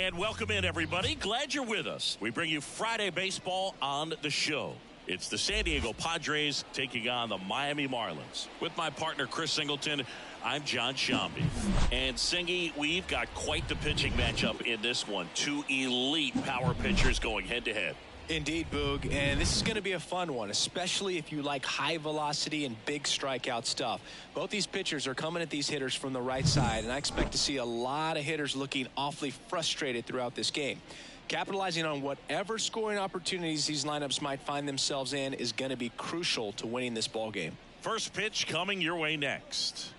And welcome in, everybody. Glad you're with us. We bring you Friday baseball on the show. It's the San Diego Padres taking on the Miami Marlins. With my partner, Chris Singleton, I'm John Shambi. And Singy, we've got quite the pitching matchup in this one. Two elite power pitchers going head-to-head. Indeed, Boog, and this is going to be a fun one, especially if you like high velocity and big strikeout stuff. Both these pitchers are coming at these hitters from the right side, and I expect to see a lot of hitters looking awfully frustrated throughout this game. Capitalizing on whatever scoring opportunities these lineups might find themselves in is going to be crucial to winning this ball game. First pitch coming your way next.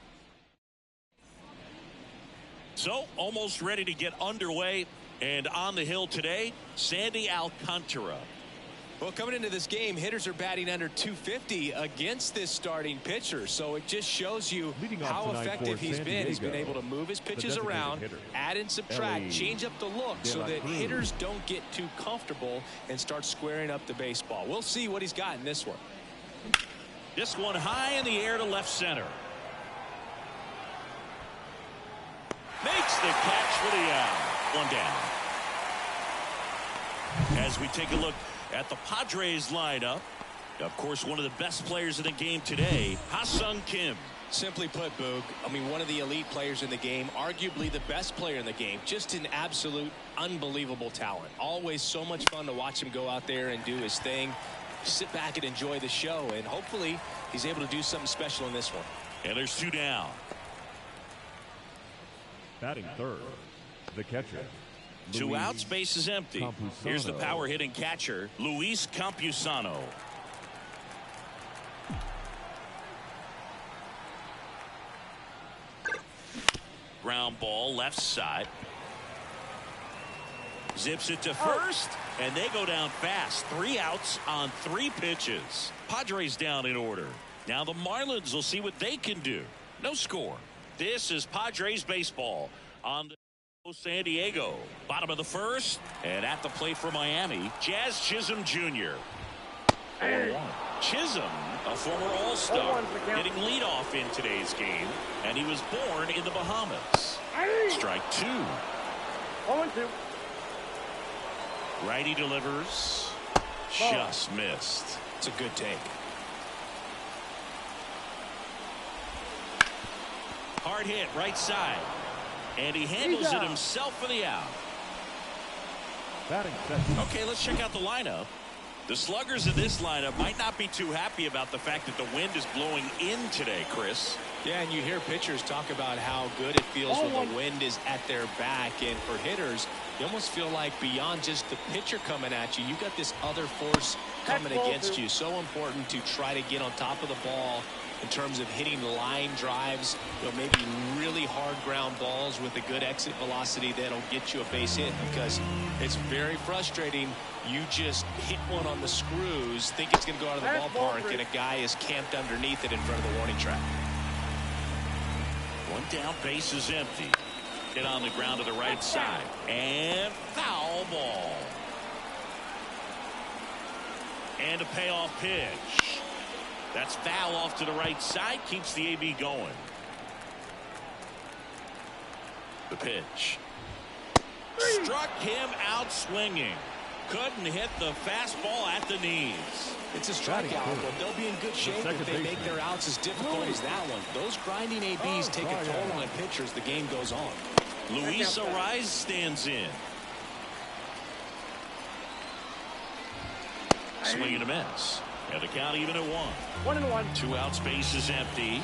So, almost ready to get underway. And on the hill today, Sandy Alcantara. Well, coming into this game, hitters are batting under 250 against this starting pitcher. So it just shows you how effective he's been. He's been able to move his pitches around, add and subtract, change up the look so that hitters don't get too comfortable and start squaring up the baseball. We'll see what he's got in this one. This one high in the air to left center. Makes the catch for the out. One down. As we take a look at the Padres lineup, of course, one of the best players in the game today, Ha-Sung Kim. Simply put, Boog, I mean, one of the elite players in the game, arguably the best player in the game, just an absolute unbelievable talent. Always so much fun to watch him go out there and do his thing. Sit back and enjoy the show, and hopefully he's able to do something special in this one. And there's two down. Batting third, the catcher. Two outs, base is empty. Here's the power hitting catcher, Luis Campusano. Ground ball left side. Zips it to first, and they go down fast. 3 outs on 3 pitches. Padres down in order. Now the Marlins will see what they can do. No score. This is Padres baseball on the San Diego. Bottom of the first, and at the plate for Miami, Jazz Chisholm Jr. Chisholm, a former All-Star, hitting leadoff in today's game, and he was born in the Bahamas. Strike 2. 0-2. Righty delivers. Just missed. It's a good take. Hard hit right side. And he handles it himself for the out. Okay, let's check out the lineup. The sluggers in this lineup might not be too happy about the fact that the wind is blowing in today, Chris. Yeah, and you hear pitchers talk about how good it feels when the wind is at their back. And for hitters, you almost feel like beyond just the pitcher coming at you, you've got this other force coming against you. So important to try to get on top of the ball in terms of hitting line drives, maybe really hard ground balls with a good exit velocity that'll get you a base hit, because it's very frustrating. You just hit one on the screws, think it's going to go out of the ballpark, and a guy is camped underneath it in front of the warning track. One down, base is empty. Hit on the ground to the right side. And foul ball. And a payoff pitch. That's foul off to the right side. Keeps the AB going. The pitch. Struck him out swinging. Couldn't hit the fastball at the knees. It's a strikeout, but they'll be in good shape if they make their outs as difficult as that one. Those grinding ABs take a toll on pitchers. The game goes on. Luis Ariz stands in. Swing and a miss. And the count even at 1. 1-1. 2 outs, base is empty.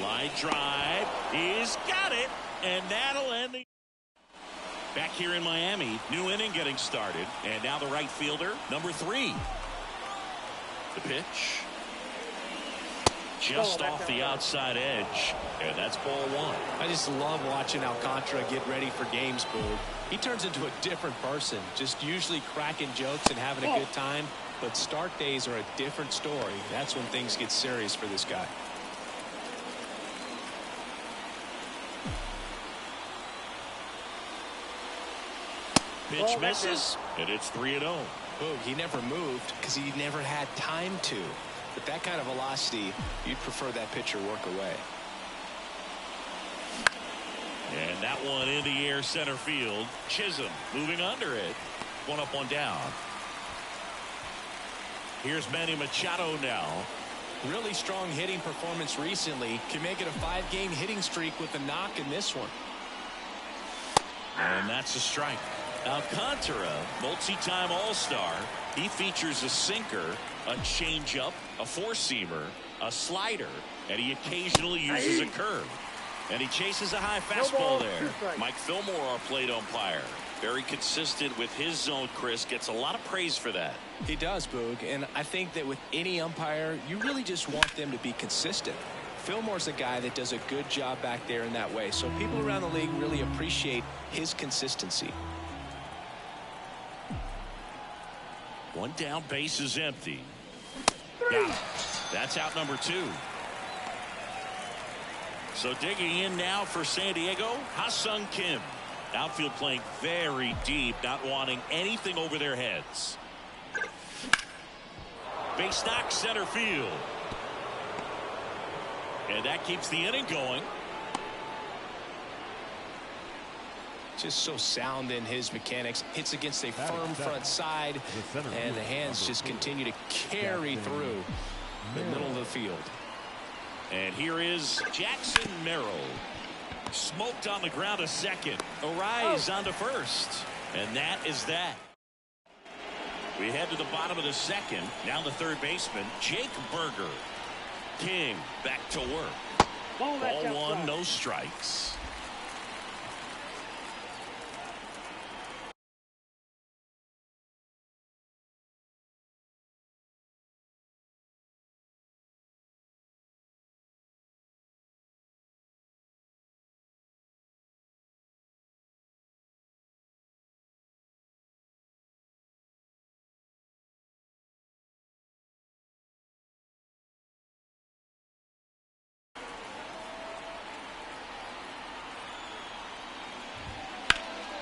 Line drive. He's got it. And that'll end the. Back here in Miami, new inning getting started. And now the right fielder, number 3. The pitch. Just off the outside edge. And that's ball 1. I just love watching Alcantara get ready for games, Boo. He turns into a different person, just usually cracking jokes and having a good time. But start days are a different story. That's when things get serious for this guy. Pitch misses, and it's 3-0. Boog, he never moved because he never had time to. With that kind of velocity, you'd prefer that pitcher work away. And that one in the air center field. Chisholm moving under it. One up, one down. Here's Manny Machado now. Really strong hitting performance recently. Can make it a 5-game hitting streak with a knock in this one. And that's a strike. Alcantara, multi-time All-Star. He features a sinker, a changeup, a four-seamer, a slider, and he occasionally uses a curve. And he chases a high fastball there. Mike Fillmore, our plate umpire. Very consistent with his zone, Chris. Gets a lot of praise for that. He does, Boog. And I think that with any umpire, you really just want them to be consistent. Fillmore's a guy that does a good job back there in that way. So people around the league really appreciate his consistency. One down, base is empty. Yeah, that's out number 2. So digging in now for San Diego, Ha-Sung Kim. Outfield playing very deep, not wanting anything over their heads. Base knock, center field. And that keeps the inning going. Just so sound in his mechanics. Hits against a firm front side, and the hands just continue to carry through the middle of the field. And here is Jackson Merrill. Smoked on the ground to second. Arise onto first. And that is that. We head to the bottom of the second. Now the third baseman, Jake Berger. King back to work. Ball 1, no strikes.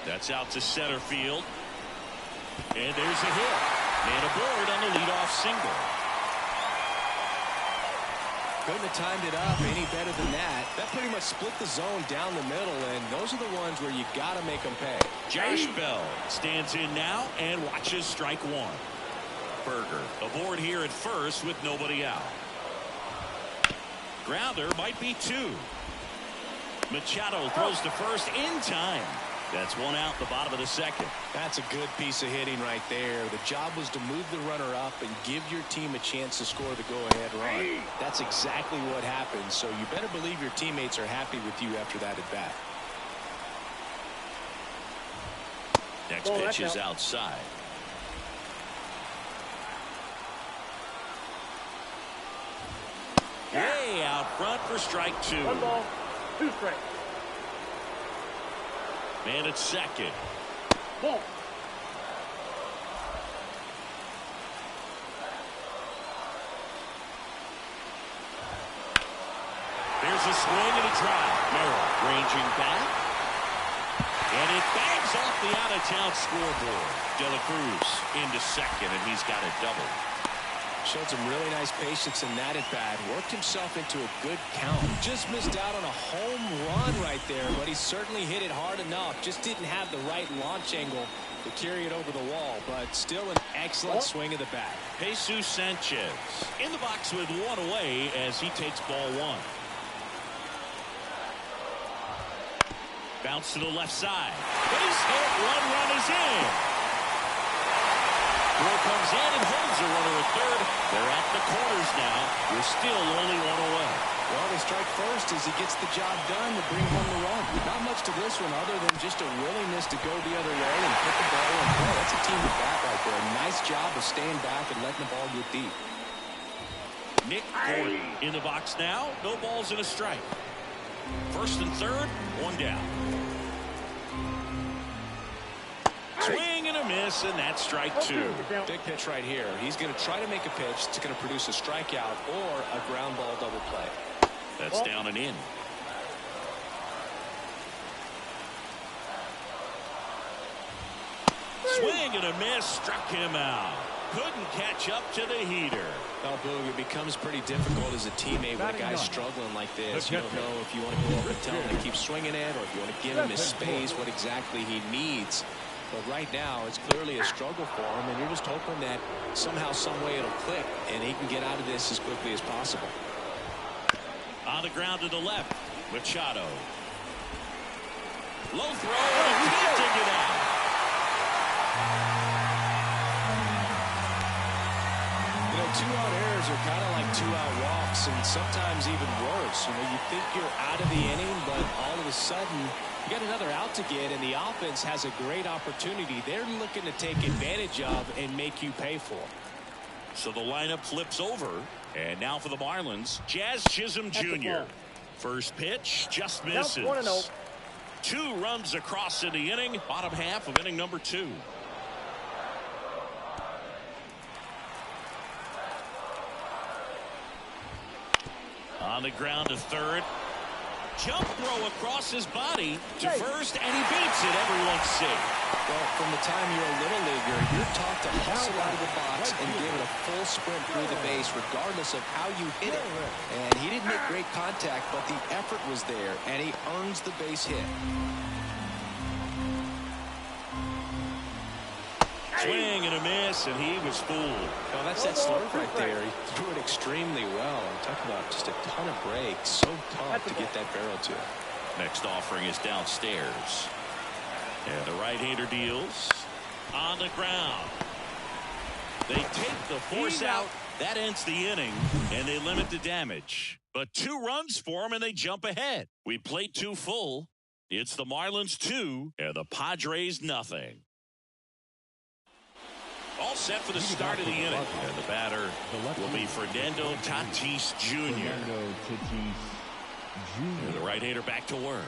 That's out to center field. And there's a hit. And aboard on the leadoff single. Couldn't have timed it up any better than that. That pretty much split the zone down the middle, and those are the ones where you got to make them pay. Josh Bell stands in now and watches strike 1. Berger aboard here at first with nobody out. Grounder might be 2. Machado throws to first in time. That's one out the bottom of the second. That's a good piece of hitting right there. The job was to move the runner up and give your team a chance to score the go-ahead run. That's exactly what happened, so you better believe your teammates are happy with you after that at bat. Next pitch is outside. Way out front for strike 2. 1 ball, 2 strikes. Man at second. Ball. There's a swing and a drive. Merrill ranging back. And it bangs off the out-of-town scoreboard. De La Cruz into second, and he's got a double. Showed some really nice patience in that at bat. Worked himself into a good count. Just missed out on a home run right there, but he certainly hit it hard enough. Just didn't have the right launch angle to carry it over the wall, but still an excellent swing of the bat. Jesus Sanchez in the box with 1 away as he takes ball 1. Bounce to the left side. Base hit. 1 run is in. Throw comes in and holds the runner at third. They're at the corners now. We're still only 1 away. Well, they strike first as he gets the job done to bring home the run. Not much to this one other than just a willingness to go the other way and put the ball in play. That's a team at bat right there. Nice job of staying back and letting the ball get deep. Nick Gordon in the box now. No balls and a strike. First and third, 1 down. Swing and a miss, and that's strike 2. Big pitch right here. He's going to try to make a pitch that's going to produce a strikeout or a ground ball double play. That's down and in. Swing and a miss, struck him out. couldn't catch up to the heater. Well, Boog, it becomes pretty difficult as a teammate when a guy's struggling like this. You don't know if you want to go up and tell him to keep swinging it or if you want to give him his space, what exactly he needs. But right now, it's clearly a struggle for him, and you're just hoping that somehow, some way it'll click, and he can get out of this as quickly as possible. On the ground to the left, Machado. Low throw, and he can't dig it out. You know, two-out errors are kind of like two-out walks, and sometimes even worse. You know, you think you're out of the inning, but all of a sudden, you got another out to get, and the offense has a great opportunity. They're looking to take advantage of and make you pay for. So the lineup flips over, and now for the Marlins, Jazz Chisholm Jr. First pitch just misses. 1-0. 2 runs across in the inning, bottom half of inning number 2. On the ground to third. Jump throw across his body to first, and he beats it. Everyone's safe. Well, from the time you're a little leaguer, you're taught to hustle out of the box and give it a full sprint through the base, regardless of how you hit it. And he didn't make great contact, but the effort was there, and he earns the base hit. Swing and a miss, and he was fooled. Well, that's that slurve right there. He threw it extremely well. I'm talking about just a ton of breaks. So tough to get that barrel to. Next offering is downstairs. And the right-hander deals on the ground. They take the force out. That ends the inning, and they limit the damage. But 2 runs for them, and they jump ahead. We played 2 full. It's the Marlins 2 and the Padres nothing. All set for the start of the inning. And the batter will be Fernando Tatis Jr. And the right-hander back to work.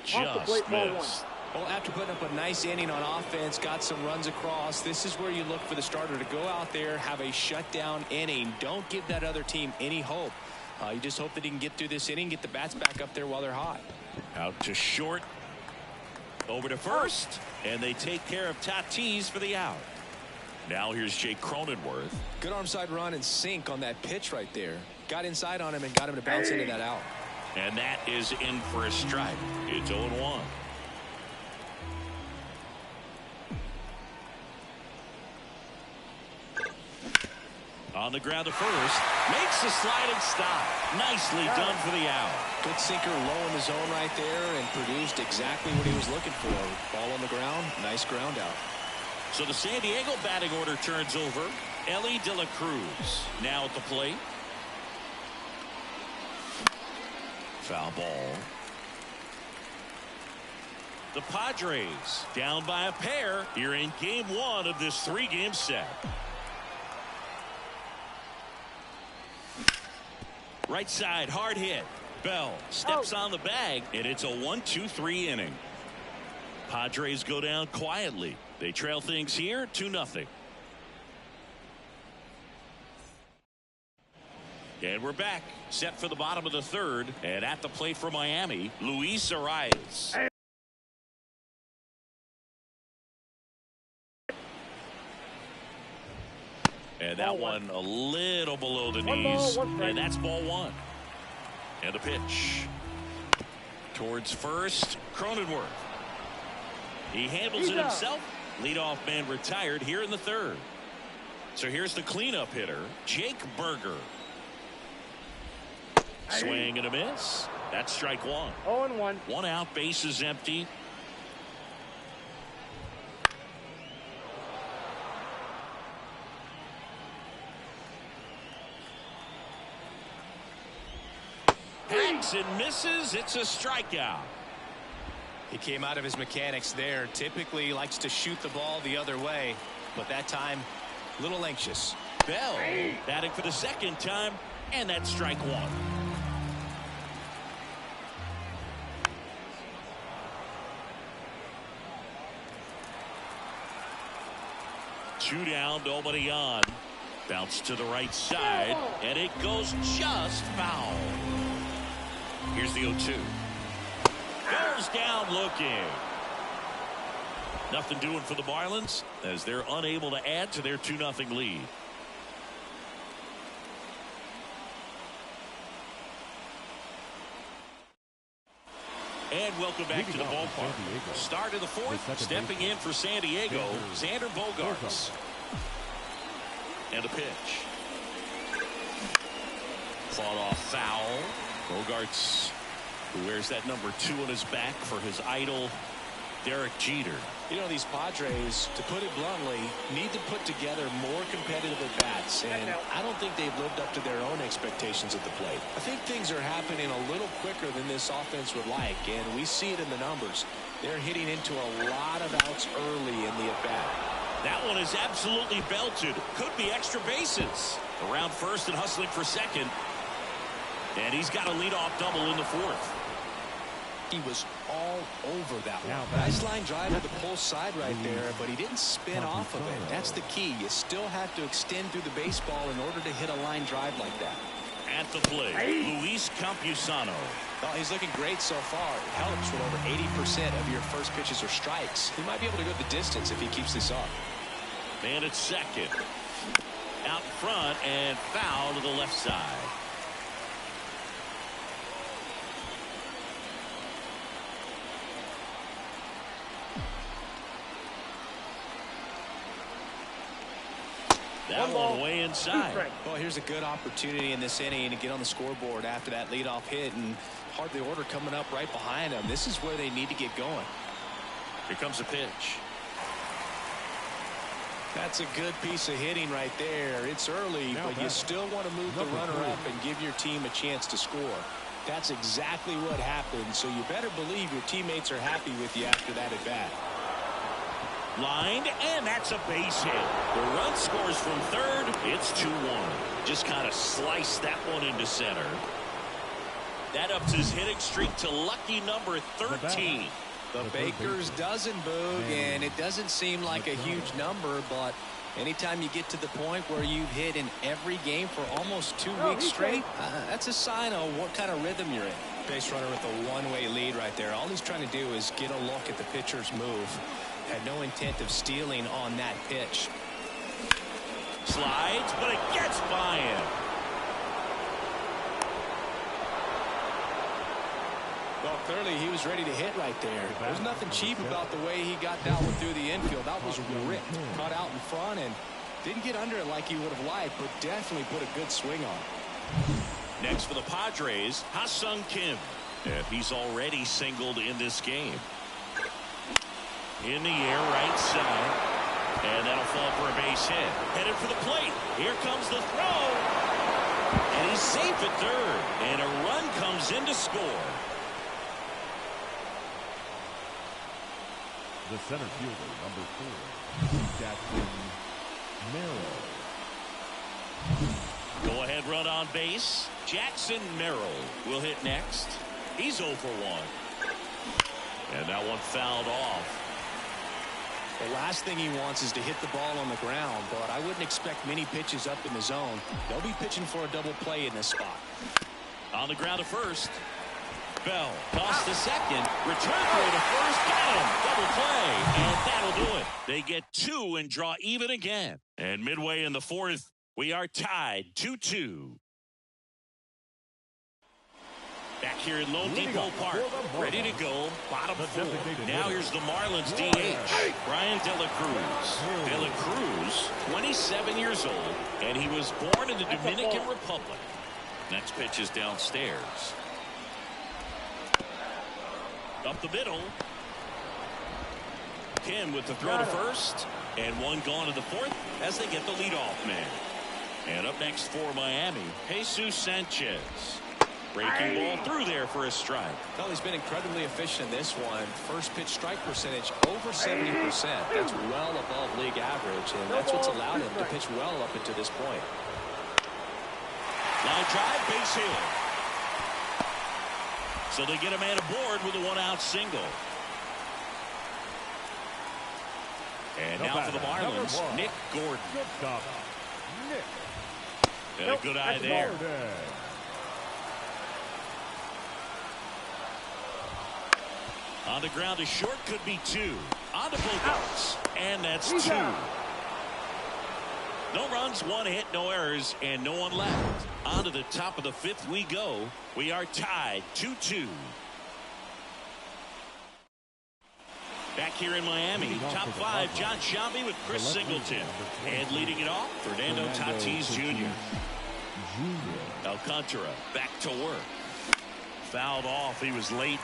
Just missed. Well, after putting up a nice inning on offense, got some runs across, this is where you look for the starter to go out there, have a shutdown inning. Don't give that other team any hope. You just hope that he can get through this inning, get the bats back up there while they're hot. Out to short. Over to first. And they take care of Tatis for the out. Now here's Jake Cronenworth. Good arm side run and sink on that pitch right there. Got inside on him and got him to bounce into that out. And that is in for a strike. It's 0-1. On the ground to first. Makes a sliding stop. Nicely done for the out. Good sinker low in the zone right there and produced exactly what he was looking for. Ball on the ground. Nice ground out. So the San Diego batting order turns over. Ellie De La Cruz now at the plate. Foul ball. The Padres down by a pair here in game 1 of this 3-game set. Right side, hard hit. Bell steps on the bag, and it's a 1-2-3 inning. Padres go down quietly. They trail things here 2-0. And we're back, set for the bottom of the 3rd, and at the plate for Miami, Luis Arias. And that one a little below the knees, and that's ball 1. And the pitch towards first, Cronenworth. He handles it himself. Leadoff man retired here in the 3rd. So here's the cleanup hitter, Jake Berger. Swing and a miss. That's strike 1. 0-1. 1 out, base is empty. Hangs and misses. It's a strikeout. He came out of his mechanics there. Typically likes to shoot the ball the other way, but that time a little anxious. Bell batting for the 2nd time, and that's strike 1. Two down, nobody on. Bounce to the right side, and it goes just foul. Here's the 0-2. Goes down looking. Nothing doing for the Marlins as they're unable to add to their 2-0 lead. And welcome back to the ballpark. Start of the fourth, stepping in for San Diego, Xander Bogaerts. And a pitch. Fought off foul. Bogaerts, who wears that number 2 on his back for his idol, Derek Jeter. You know, these Padres, to put it bluntly, need to put together more competitive at-bats, and I don't think they've lived up to their own expectations at the plate. I think things are happening a little quicker than this offense would like, and we see it in the numbers. They're hitting into a lot of outs early in the at-bat. That one is absolutely belted. Could be extra bases. Around first and hustling for second. And he's got a leadoff double in the fourth. He was all over that one. Nice line drive to the pull side right there, but he didn't spin off of it. That's the key. You still have to extend through the baseball in order to hit a line drive like that. At the plate, Luis Campusano. Oh, he's looking great so far. It helps when over 80% of your first pitches are strikes. He might be able to go the distance if he keeps this up. Man at second. Out front and foul to the left side. That one way inside. Well, here's a good opportunity in this inning to get on the scoreboard after that leadoff hit, and hardly order coming up right behind them. This is where they need to get going. Here comes a pitch. That's a good piece of hitting right there. It's early, but you still want to move the runner up and give your team a chance to score. That's exactly what happened, so you better believe your teammates are happy with you after that at bat. Lined, and that's a base hit. The run scores from third. It's 2-1. Just kind of sliced that one into center. That ups his hitting streak to lucky number 13. The Baker's dozen, Boog, and it doesn't seem like a huge number, but anytime you get to the point where you've hit in every game for almost 2 weeks straight, that's a sign of what kind of rhythm you're in. Base runner with a one-way lead right there. All he's trying to do is get a look at the pitcher's move. Had no intent of stealing on that pitch. Slides, but it gets by him. Well, clearly he was ready to hit right there. There's nothing cheap about the way he got that one through the infield. That was ripped, cut out in front, and didn't get under it like he would have liked, but definitely put a good swing on. Next for the Padres, Ha-Sung Kim. And he's already singled in this game. In the air, right side. And that'll fall for a base hit. Headed for the plate. Here comes the throw. And he's safe at third. And a run comes in to score. The center fielder, number 4, Jackson Merrill. Go ahead run on base. Jackson Merrill will hit next. He's 0 for 1. And that one fouled off. The last thing he wants is to hit the ball on the ground, but I wouldn't expect many pitches up in the zone. They'll be pitching for a double play in this spot. On the ground to first. Bell toss to second. Return throw to first. Got him. Double play. And that'll do it. They get 2 and draw even again. And midway in the fourth, we are tied 2-2. Back here in Lone Depot Park, ready to go, bottom 4. Now here's the Marlins DH, Brian De La Cruz. De La Cruz, 27 years old, and he was born in the Dominican Republic. Next pitch is downstairs. Up the middle. Kim with the throw to first, and one gone to the fourth as they get the leadoff man. And up next for Miami, Jesus Sanchez. Breaking ball through there for a strike. Well, he's been incredibly efficient in this one. First pitch strike percentage over 70%. That's well above league average, and that's what's allowed him to pitch well up until this point. Line drive, base hit. So they get a man aboard with a 1-out single. And now for the Marlins, Nick Gordon. And a good eye there. On the ground, a short could be 2. On to Bogarts, and that's 2. No runs, 1 hit, no errors, and no one left. On to the top of the 5th we go. We are tied 2-2. Back here in Miami, top 5, John Shelby with Chris Singleton. And leading it off, Fernando Tatis Jr. Alcantara back to work. Fouled off. He was late.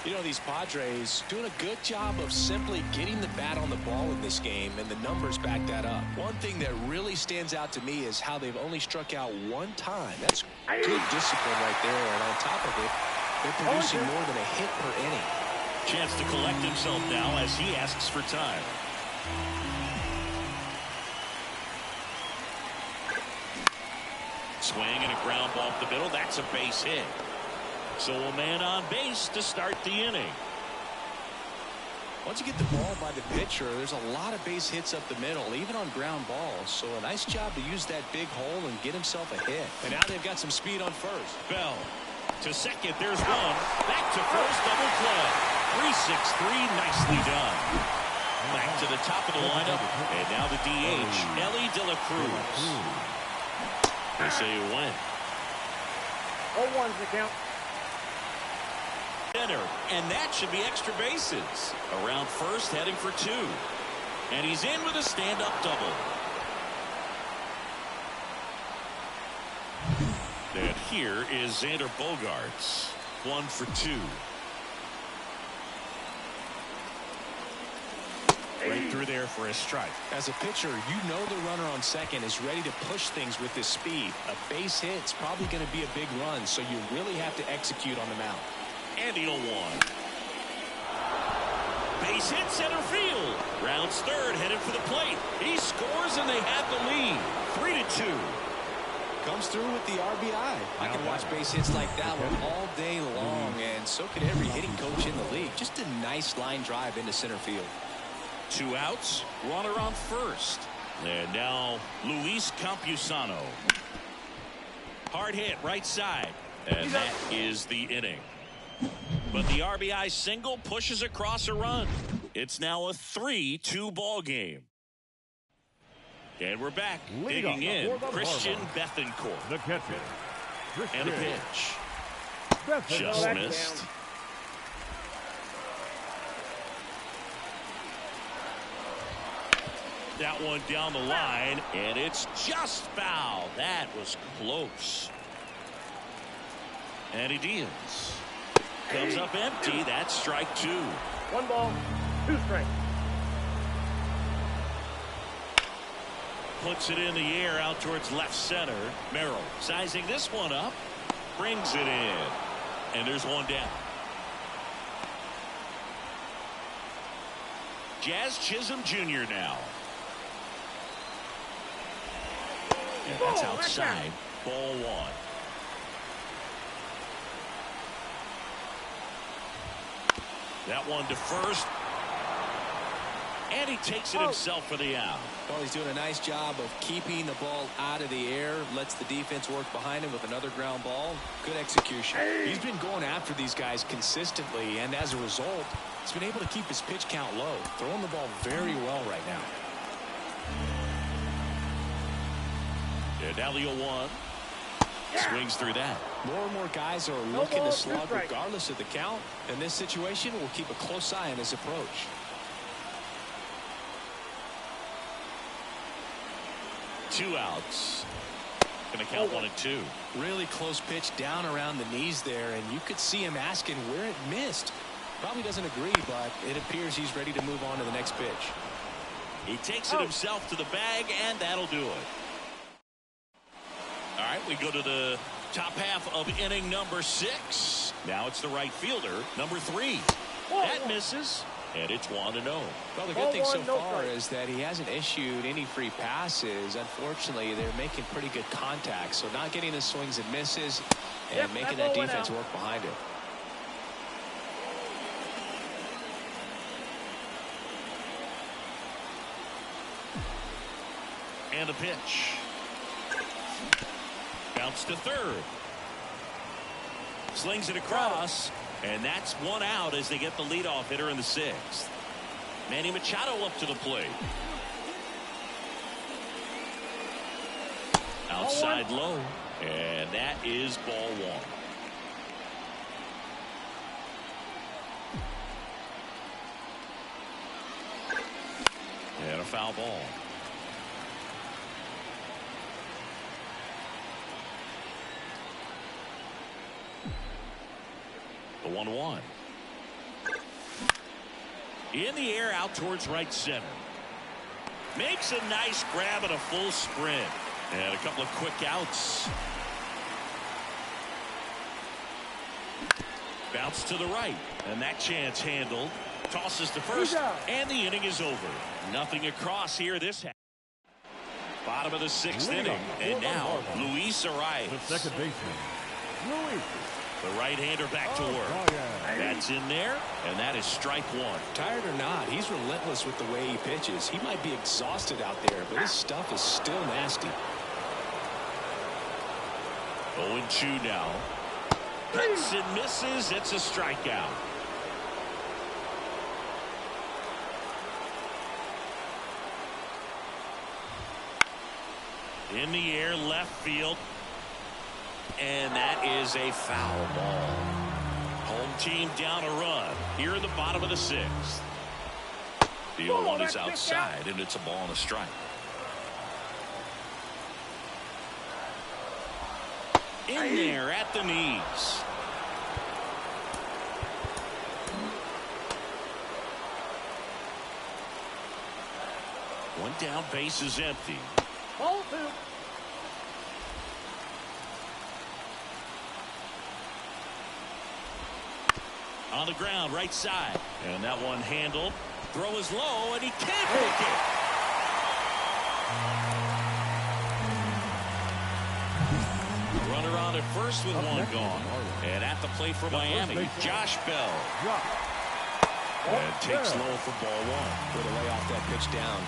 You know, these Padres doing a good job of simply getting the bat on the ball in this game, and the numbers back that up. One thing that really stands out to me is how they've only struck out 1 time. That's good discipline right there, and on top of it, they're producing more than a hit per inning. Chance to collect himself now as he asks for time. Swing and a ground ball up the middle. That's a base hit. So a man on base to start the inning. Once you get the ball by the pitcher, there's a lot of base hits up the middle, even on ground balls. So a nice job to use that big hole and get himself a hit. And now they've got some speed on first. Bell to second. There's one. Back to first. Double play. 3-6-3. Nicely done. Back to the top of the lineup. And now the DH, Ellie De La Cruz. They say you win. 0-1's the count. And that should be extra bases. Around first, heading for 2. And he's in with a stand-up double. And here is Xander Bogarts. 1 for 2. Right through there for a strike. As a pitcher, you know the runner on second is ready to push things with this speed. A base hit's probably going to be a big run, so you really have to execute on the mound. And he'll 1. Base hit center field. Rounds third, headed for the plate. He scores, and they have the lead. 3-2. Comes through with the RBI. I can watch base hits like that one all day long, and so could every hitting coach in the league. Just a nice line drive into center field. 2 outs, runner on first. And now Luis Campusano. Hard hit right side. And that is the inning. But the RBI single pushes across a run. It's now a 3-2 ball game. And we're back. Digging in, Christian Bethancourt. The catcher. And a pitch. Just missed. That one down the line, and it's just foul. That was close. And he deals. Comes up empty. That's strike 2. 1 ball, 2 strikes. Puts it in the air out towards left center. Merrill sizing this one up. Brings it in. And there's 1 down. Jazz Chisholm Jr. now. And that's outside. Ball 1. That one to first. And he takes it himself for the out. Well, he's doing a nice job of keeping the ball out of the air. Lets the defense work behind him with another ground ball. Good execution. He's been going after these guys consistently, and as a result, he's been able to keep his pitch count low. Throwing the ball very well right now. And now the 0-1. Swings through that. More and more guys are looking to slug regardless of the count. In this situation, we'll keep a close eye on his approach. Two outs. Going to count 1 and 2. Really close pitch down around the knees there, and you could see him asking where it missed. Probably doesn't agree, but it appears he's ready to move on to the next pitch. He takes it himself to the bag, and that'll do it. All right, we go to the top half of inning number 6. Now it's the right fielder, number 3. That misses, and it's 1-0. Well, the good thing so far is that he hasn't issued any free passes. Unfortunately, they're making pretty good contact, so not getting the swings and misses and making that defense work behind it. And a pitch. Bounce to third. Slings it across. And that's one out as they get the leadoff hitter in the 6th. Manny Machado up to the plate. Outside low. And that is ball 1. And a foul ball. The 1-1. In the air out towards right center. Makes a nice grab and a full sprint. And a couple of quick outs. Bounce to the right. And that chance handled. Tosses to first. And the inning is over. Nothing across here this half. Bottom of the 6th inning. And now Luis arrives. The second baseman, Luis. The right-hander back to work. That's in there, and that is strike 1. Tired or not, he's relentless with the way he pitches. He might be exhausted out there, but his stuff is still nasty. 0-2 now. Hits and misses. It's a strikeout. In the air, left field. And that is a foul ball. Home team down a run here in the bottom of the 6th. The 0-1 is outside, and it's a ball and a strike. In there at the knees. One down, base is empty. Ball 2. On the ground, right side. And that one handled. Throw is low, and he can't make it. Runner on at first with one gone. And at the plate for Miami, Josh Bell. And takes low for ball 1. Way to lay off that pitch down.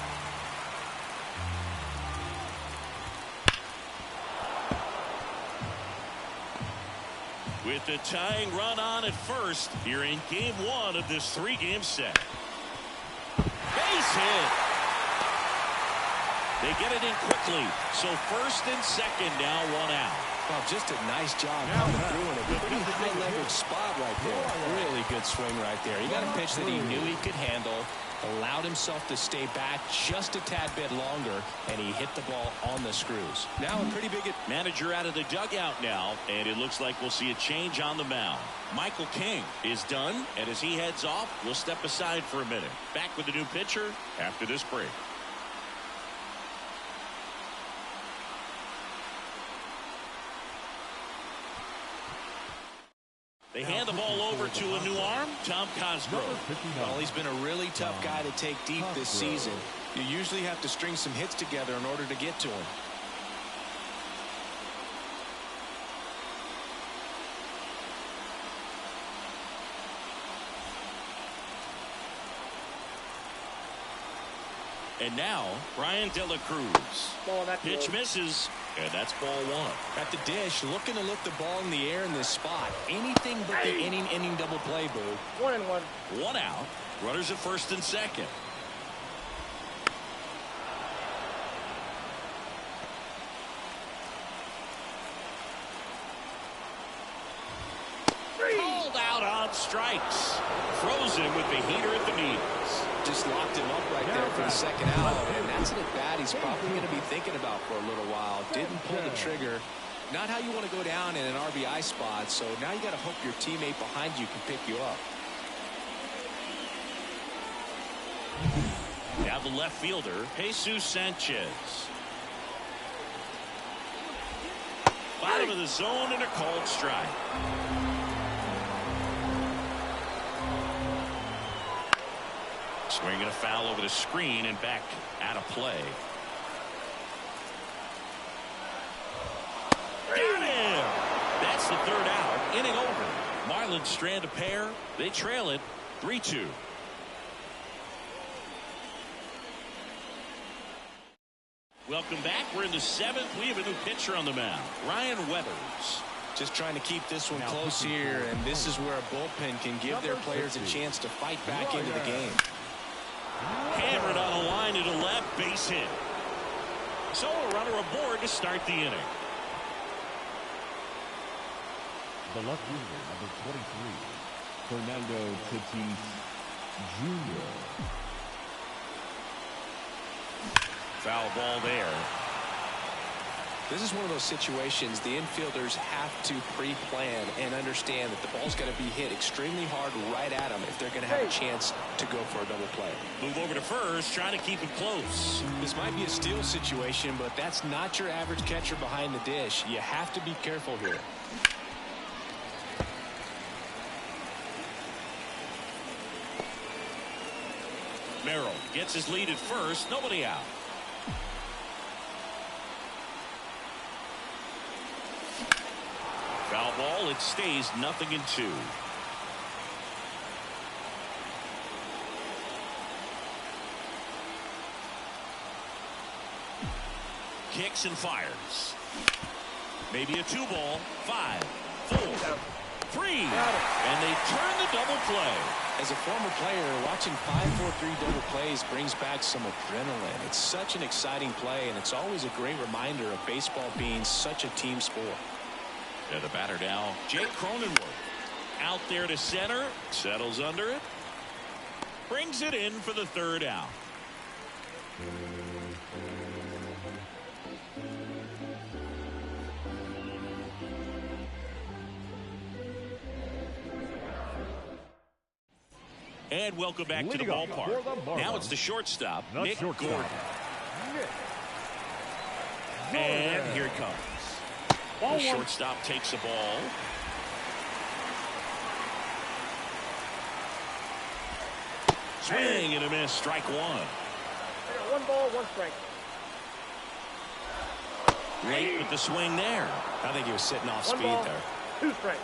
With the tying run on at first here in game 1 of this 3-game set. Base hit. They get it in quickly. So first and second now, 1 out. Well, just a nice job coming through in a pretty high leverage spot right there. Really good swing right there. He got a pitch that he knew he could handle, allowed himself to stay back just a tad bit longer, and he hit the ball on the screws. Now a pretty big manager out of the dugout now, and it looks like we'll see a change on the mound. Michael King is done, and as he heads off, we'll step aside for a minute. Back with the new pitcher after this break. They hand the ball over to a new arm, Tom Cosgrove. Well, he's been a really tough guy to take deep this season. You usually have to string some hits together in order to get to him. And now, Brian De La Cruz. Pitch misses, and that's ball 1. At the dish, looking to lift the ball in the air in this spot. Anything but the inning double play, Boo. 1-1. 1 out. Runners at first and second. Called out on strikes. Throws him with the heater at the knees. Just locked him up right there for the second out, and that's an at-bat he's probably going to be thinking about for a little while. Didn't pull the trigger. Not how you want to go down in an RBI spot, so now you got to hope your teammate behind you can pick you up. Now the left fielder, Jesus Sanchez. Bottom of the zone and a called strike. Swinging a foul over the screen and back out of play. Got him! That's the 3rd out. Inning over. Marlins strand a pair. They trail it 3-2. Welcome back. We're in the 7th. We have a new pitcher on the mound, Ryan Weathers. Just trying to keep this one close here, and this is where a bullpen can give their players a chance to fight back into the game. Hammered on the line to the left, base hit. So a runner aboard to start the inning. The left fielder, number 23, Fernando Tatis Jr. Foul ball there. This is one of those situations the infielders have to pre-plan and understand that the ball's got to be hit extremely hard right at them if they're going to have a chance to go for a double play. Move over to first, trying to keep it close. This might be a steal situation, but that's not your average catcher behind the dish. You have to be careful here. Merrill gets his lead at first, nobody out. Foul ball, it stays 0-2. Kicks and fires. Maybe a 2-ball. 5, 4, 3. And they turn the double play. As a former player, watching 5-4-3 double plays brings back some adrenaline. It's such an exciting play, and it's always a great reminder of baseball being such a team sport. And the batter now, Jake Cronenworth. Out there to center, settles under it, brings it in for the third out. And welcome back to the ballpark. Now it's the shortstop, Nick Gordon. And here it comes. The shortstop takes a ball. Swing and a miss. Strike one. 1 ball, 1 strike. Late with the swing there. I think he was sitting off 1 speed ball, there. 2 strikes.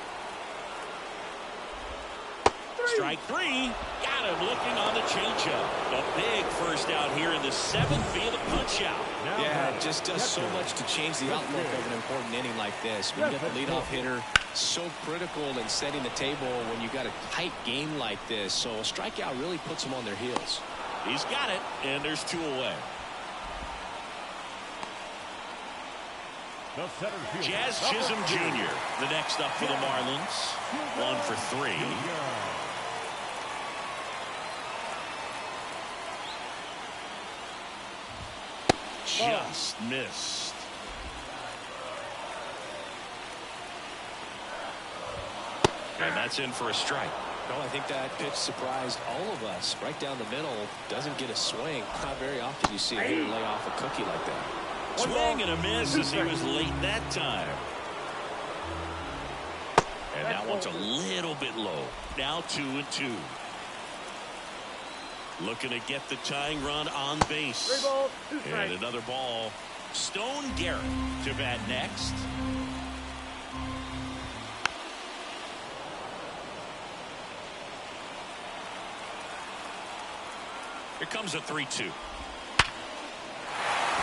Strike 3. Got him looking on the changeup. A big first out here in the 7th via the punch out. Yeah, it just does so much to change the outlook of an important inning like this. When you get the leadoff hitter, so critical in setting the table when you got a tight game like this. So a strikeout really puts them on their heels. He's got it, and there's 2 away. Jazz Chisholm Jr. the next up for the Marlins. 1 for 3. Just missed. And that's in for a strike. Well, I think that pitch surprised all of us. Right down the middle, doesn't get a swing. Not very often you see a hitter lay off a cookie like that. Swing and a miss as he was late that time. And that one's a little bit low. Now 2-2. Looking to get the tying run on base. 3 balls, 2 strikes. And another ball. Stone Garrett to bat next. Here comes a 3-2.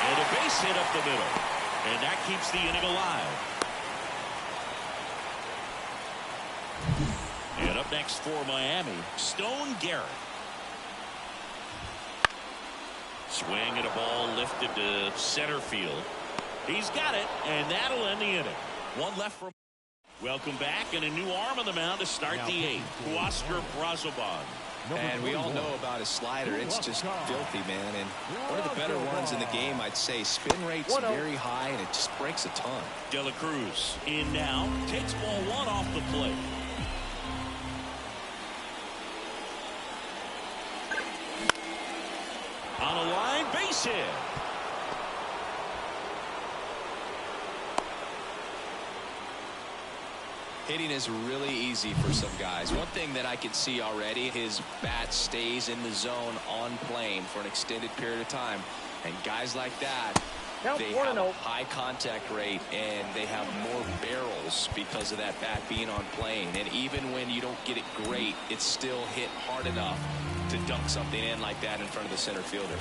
And a base hit up the middle. And that keeps the inning alive. And up next for Miami, Stone Garrett. Swing and a ball lifted to center field. He's got it, and that'll end the inning. 1 left for. Welcome back, and a new arm on the mound to start the 8th. Huascar Brazoban. And we all know about his slider. It's just filthy, man. And one of the better ones in the game, I'd say. Spin rate's very high, and it just breaks a ton. De La Cruz in now. Takes ball 1 off the plate. On a line, base hit. Hitting is really easy for some guys. One thing that I can see already, his bat stays in the zone on plane for an extended period of time. And guys like that, they have a high contact rate and they have more barrels because of that bat being on plane. And even when you don't get it great, it's still hit hard enough to dunk something in like that in front of the center fielder.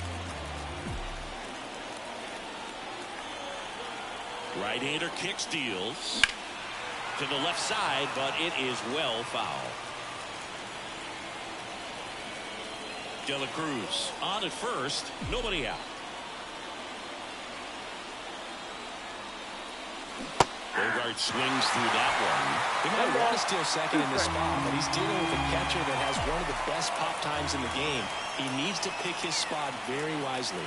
Right-hander kicks, deals. to the left side, but it is well fouled. De La Cruz on at first, nobody out. Bogart swings through that one. He might want to steal second in this spot, but he's dealing with a catcher that has one of the best pop times in the game. He needs to pick his spot very wisely.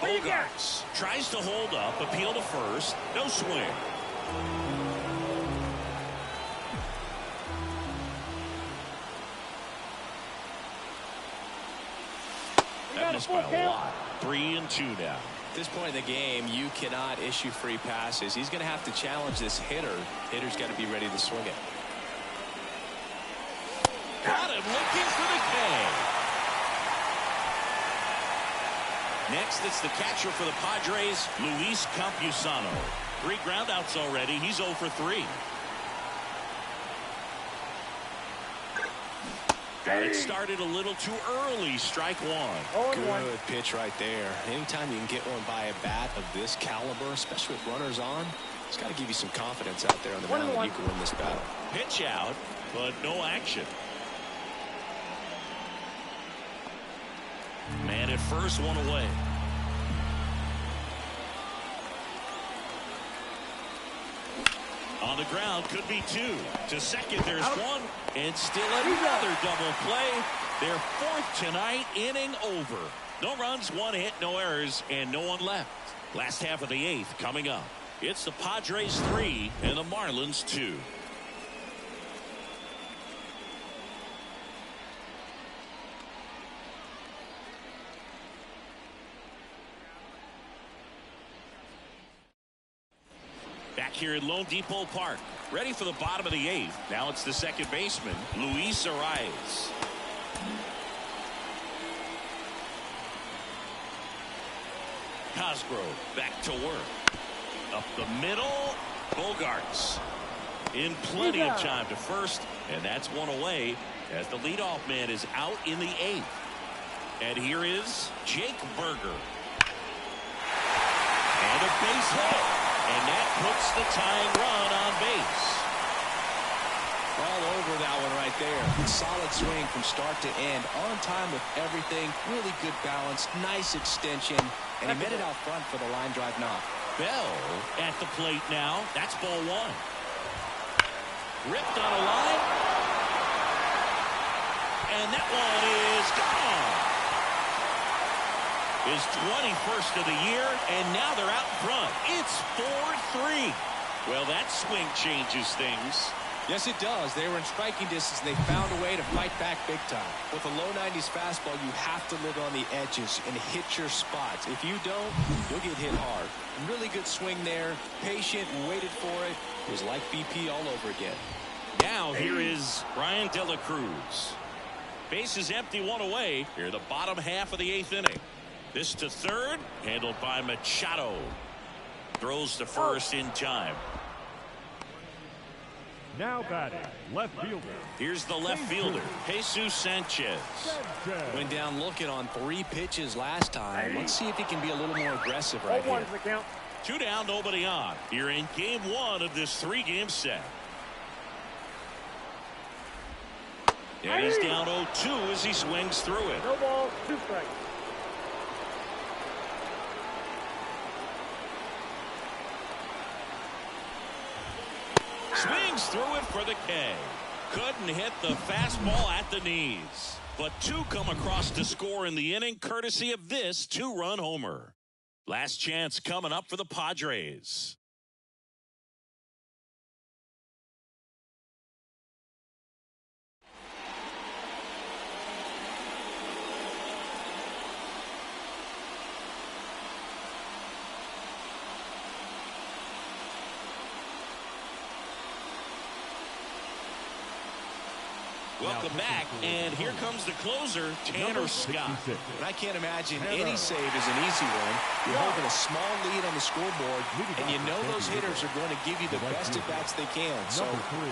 Bogarts tries to hold up, appeal to first, no swing. That missed by a lot. 3-2 now. At this point in the game, you cannot issue free passes. He's going to have to challenge this hitter. Hitter's got to be ready to swing it. Got him looking for the K. Next, it's the catcher for the Padres, Luis Campusano. 3 groundouts already. He's 0 for 3. It started a little too early. Strike one. Good pitch right there. Anytime you can get one by a bat of this caliber, especially with runners on, it's got to give you some confidence out there on the mound that you can win this battle. Pitch out, but no action. Man at first, one away. On the ground, could be 2. To second, there's 1. And still another double play. Their 4th tonight, inning over. No runs, 1 hit, no errors, and no one left. Last half of the 8th coming up. It's the Padres 3 and the Marlins 2. Back here at Lone Depot Park, ready for the bottom of the 8th. Now it's the second baseman, Luis Arias. Cosgrove back to work. Up the middle, Bogarts. In plenty of time to first, and that's 1 away as the leadoff man is out in the 8th. And here is Jake Berger. And a base hit. And that puts the tying run on base. All over that one right there. Solid swing from start to end. On time with everything. Really good balance. Nice extension. And he met it out front for the line drive knock. Bell at the plate now. That's ball 1. Ripped on a line. And that one is gone. His 21st of the year, and now they're out in front. It's 4-3. Well, that swing changes things. Yes, it does. They were in striking distance, and they found a way to fight back big time. With a low 90s fastball, you have to live on the edges and hit your spots. If you don't, you'll get hit hard. Really good swing there. Patient, waited for it. It was like BP all over again. Now here is Ryan De La Cruz. Base is empty, 1 away. Here the bottom half of the 8th inning. This to third, handled by Machado. Throws to first in time. Now batting, left fielder. Here's the left fielder, Jesus Sanchez. Went down looking on 3 pitches last time. Let's see if he can be a little more aggressive right here. 2 down, nobody on. You're in game 1 of this 3-game set. And he's down 0-2 as he swings through it. No ball, 2 strikes. Swings through it for the K. Couldn't hit the fastball at the knees. But 2 come across to score in the inning, courtesy of this 2-run homer. Last chance coming up for the Padres. Welcome back, and here comes the closer, Tanner Scott. And I can't imagine any save is an easy one. You're holding a small lead on the scoreboard, and you know those hitters are going to give you the best at-bats they can. So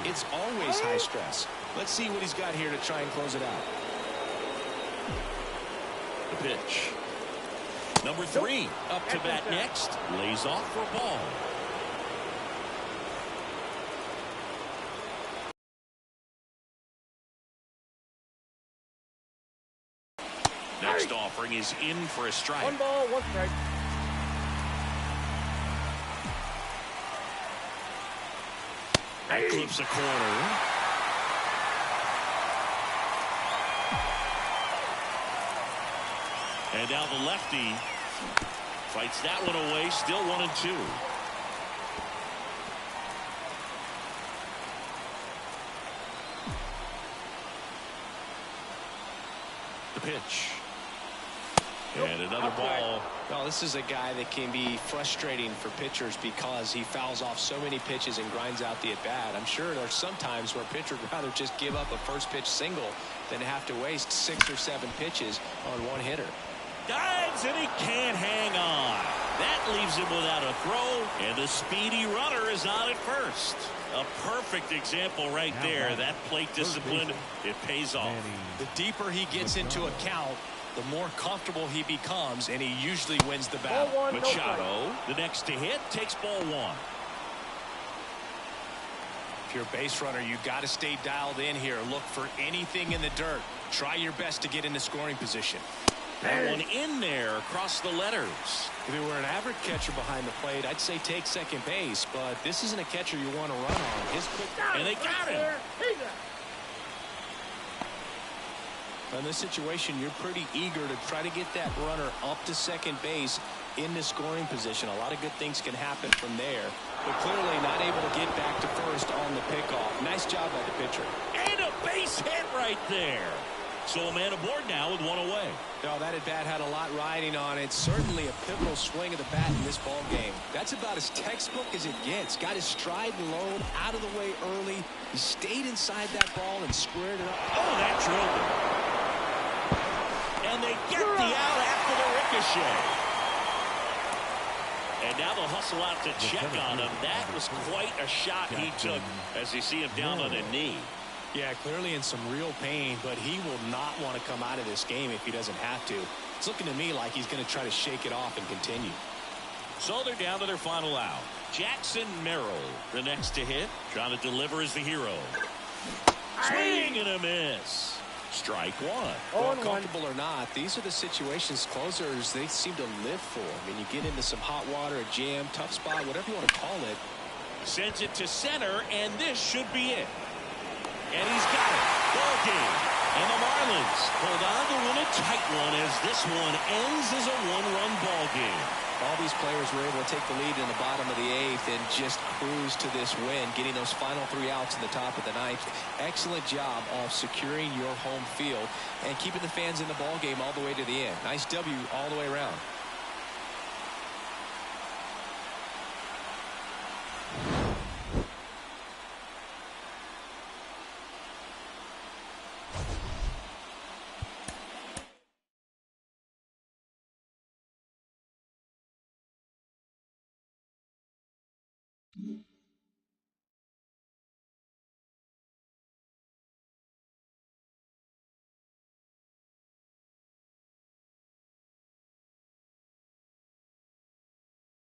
it's always high stress. Let's see what he's got here to try and close it out. The pitch. Number 3 up to bat next. Lays off for a ball. offering is in for a strike. 1 ball, 1 strike. That clips a corner. And now the lefty fights that one away. Still 1-2. The pitch. And another ball. Well, this is a guy that can be frustrating for pitchers because he fouls off so many pitches and grinds out the at-bat. I'm sure there's some times where a pitcher would rather just give up a first pitch single than have to waste 6 or 7 pitches on one hitter. Dives, and he can't hang on. That leaves him without a throw, and the speedy runner is on at first. A perfect example right there. That plate discipline, it pays off. The deeper he gets into a count, the more comfortable he becomes, and he usually wins the battle. Ball 1, Machado, the next to hit, takes ball 1. If you're a base runner, you got to stay dialed in here. Look for anything in the dirt. Try your best to get into scoring position. That one in there across the letters. If you were an average catcher behind the plate, I'd say take second base, but this isn't a catcher you want to run on. His quick, and they got him. In this situation, you're pretty eager to try to get that runner up to second base in the scoring position. A lot of good things can happen from there, but clearly not able to get back to first on the pickoff. Nice job by the pitcher. And a base hit right there. So a man aboard now with 1 away. No, that at-bat had a lot riding on it. Certainly a pivotal swing of the bat in this ball game. That's about as textbook as it gets. Got his stride low, out of the way early. He stayed inside that ball and squared it up. Oh, that drilled him. And they get the out after the ricochet. And now they'll hustle out to check on him. That was quite a shot he took as you see him down on a knee. Yeah, clearly in some real pain, but he will not want to come out of this game if he doesn't have to. It's looking to me like he's going to try to shake it off and continue. So they're down to their final out. Jackson Merrill, the next to hit, trying to deliver as the hero. Swing and a miss. Strike 1. Well, comfortable or not, these are the situations closers they seem to live for. I mean, you get into some hot water, a jam, tough spot, whatever you want to call it. Sends it to center, and this should be it. And he's got it. Ball game. And the Marlins hold on to win a tight one as this one ends as a 1-run ball game. All these players were able to take the lead in the bottom of the 8th and just cruise to this win, getting those final 3 outs in the top of the 9th. Excellent job of securing your home field and keeping the fans in the ball game all the way to the end. Nice W all the way around. Mm-hmm.